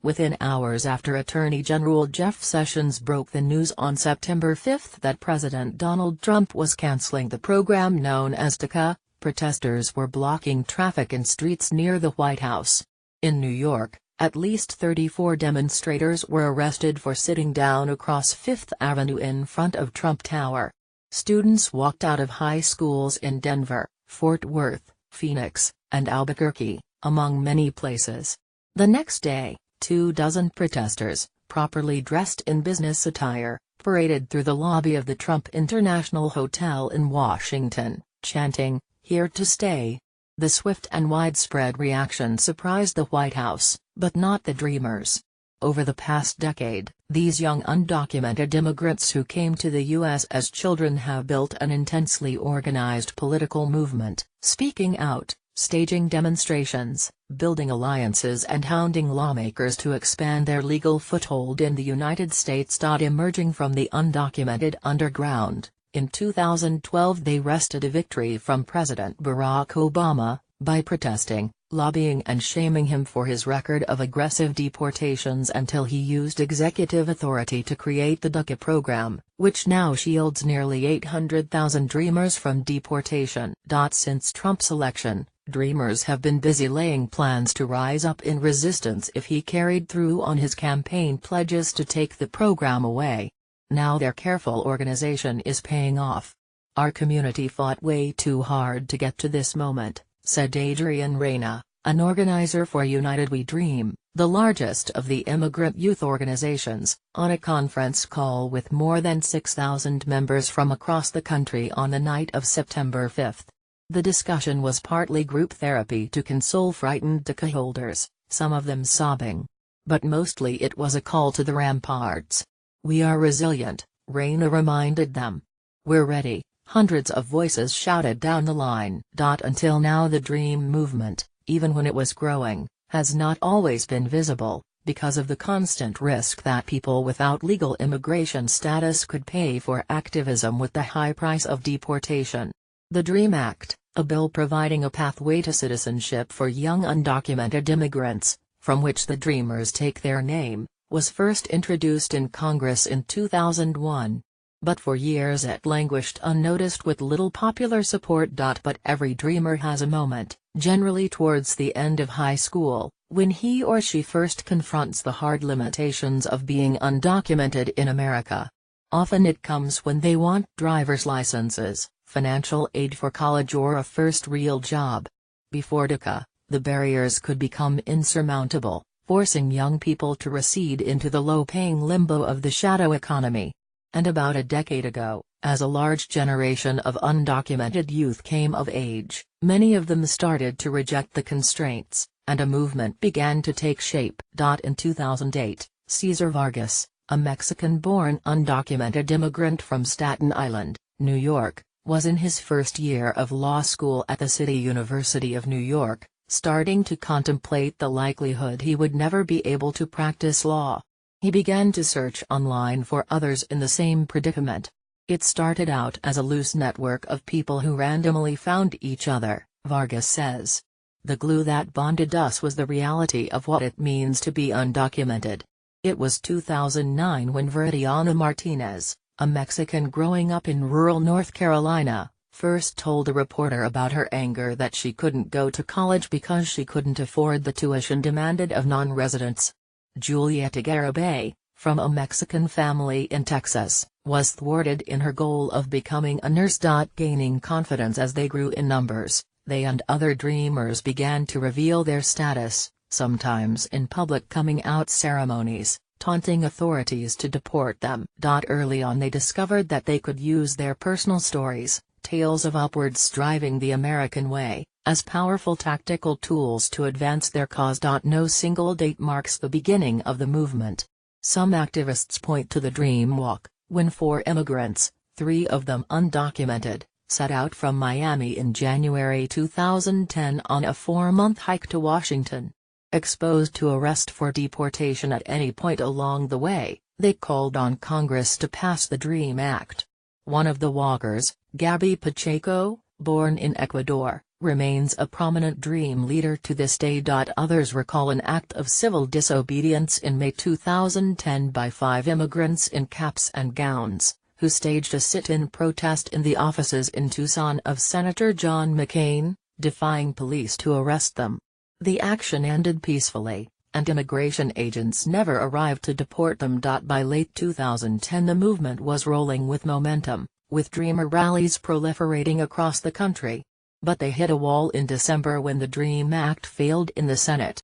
within hours after Attorney General Jeff Sessions broke the news on September 5 that President Donald Trump was canceling the program known as DACA. Protesters were blocking traffic in streets near the White House. In New York, at least 34 demonstrators were arrested for sitting down across Fifth Avenue in front of Trump Tower. Students walked out of high schools in Denver, Fort Worth, Phoenix, and Albuquerque, among many places. The next day, 24 protesters, properly dressed in business attire, paraded through the lobby of the Trump International Hotel in Washington, chanting, "Here to stay." The swift and widespread reaction surprised the White House, but not the Dreamers. Over the past decade, these young undocumented immigrants who came to the U.S. as children have built an intensely organized political movement, speaking out, staging demonstrations, building alliances and hounding lawmakers to expand their legal foothold in the United States. Emerging from the undocumented underground, in 2012 they wrested a victory from President Barack Obama, by protesting, lobbying and shaming him for his record of aggressive deportations until he used executive authority to create the DACA program, which now shields nearly 800,000 Dreamers from deportation. Since Trump's election, Dreamers have been busy laying plans to rise up in resistance if he carried through on his campaign pledges to take the program away. Now their careful organization is paying off. "Our community fought way too hard to get to this moment," said Adrian Reyna, an organizer for United We Dream, the largest of the immigrant youth organizations, on a conference call with more than 6,000 members from across the country on the night of September 5. The discussion was partly group therapy to console frightened DACA holders, some of them sobbing. But mostly it was a call to the ramparts. "We are resilient," Reyna reminded them. "We're ready," hundreds of voices shouted down the line. Until now the Dream movement, even when it was growing, has not always been visible, because of the constant risk that people without legal immigration status could pay for activism with the high price of deportation. The DREAM Act, a bill providing a pathway to citizenship for young undocumented immigrants, from which the Dreamers take their name, was first introduced in Congress in 2001. But for years it languished unnoticed with little popular support. But every Dreamer has a moment, generally towards the end of high school, when he or she first confronts the hard limitations of being undocumented in America. Often it comes when they want driver's licenses, financial aid for college or a first real job. Before DACA, the barriers could become insurmountable, forcing young people to recede into the low-paying limbo of the shadow economy. And about a decade ago, as a large generation of undocumented youth came of age, many of them started to reject the constraints, and a movement began to take shape. In 2008, Cesar Vargas, a Mexican-born undocumented immigrant from Staten Island, New York, was in his first year of law school at the City University of New York, starting to contemplate the likelihood he would never be able to practice law. He began to search online for others in the same predicament. It started out as a loose network of people who randomly found each other, Vargas says. The glue that bonded us was the reality of what it means to be undocumented. It was 2009 when Viridiana Martinez, a Mexican growing up in rural North Carolina, first told a reporter about her anger that she couldn't go to college because she couldn't afford the tuition demanded of non-residents. Julieta Garibay, from a Mexican family in Texas, was thwarted in her goal of becoming a nurse. Gaining confidence as they grew in numbers, they and other Dreamers began to reveal their status, sometimes in public coming-out ceremonies, taunting authorities to deport them. Early on they discovered that they could use their personal stories, tales of upward striving the American way, as powerful tactical tools to advance their cause. No single date marks the beginning of the movement. Some activists point to the Dream Walk, when 4 immigrants, 3 of them undocumented, set out from Miami in January 2010 on a 4-month hike to Washington. Exposed to arrest for deportation at any point along the way, they called on Congress to pass the DREAM Act. One of the walkers, Gabby Pacheco, born in Ecuador, remains a prominent Dream leader to this day. Others recall an act of civil disobedience in May 2010 by 5 immigrants in caps and gowns, who staged a sit-in protest in the offices in Tucson of Senator John McCain, defying police to arrest them. The action ended peacefully, and immigration agents never arrived to deport them. By late 2010 the movement was rolling with momentum, with Dreamer rallies proliferating across the country. But they hit a wall in December when the DREAM Act failed in the Senate.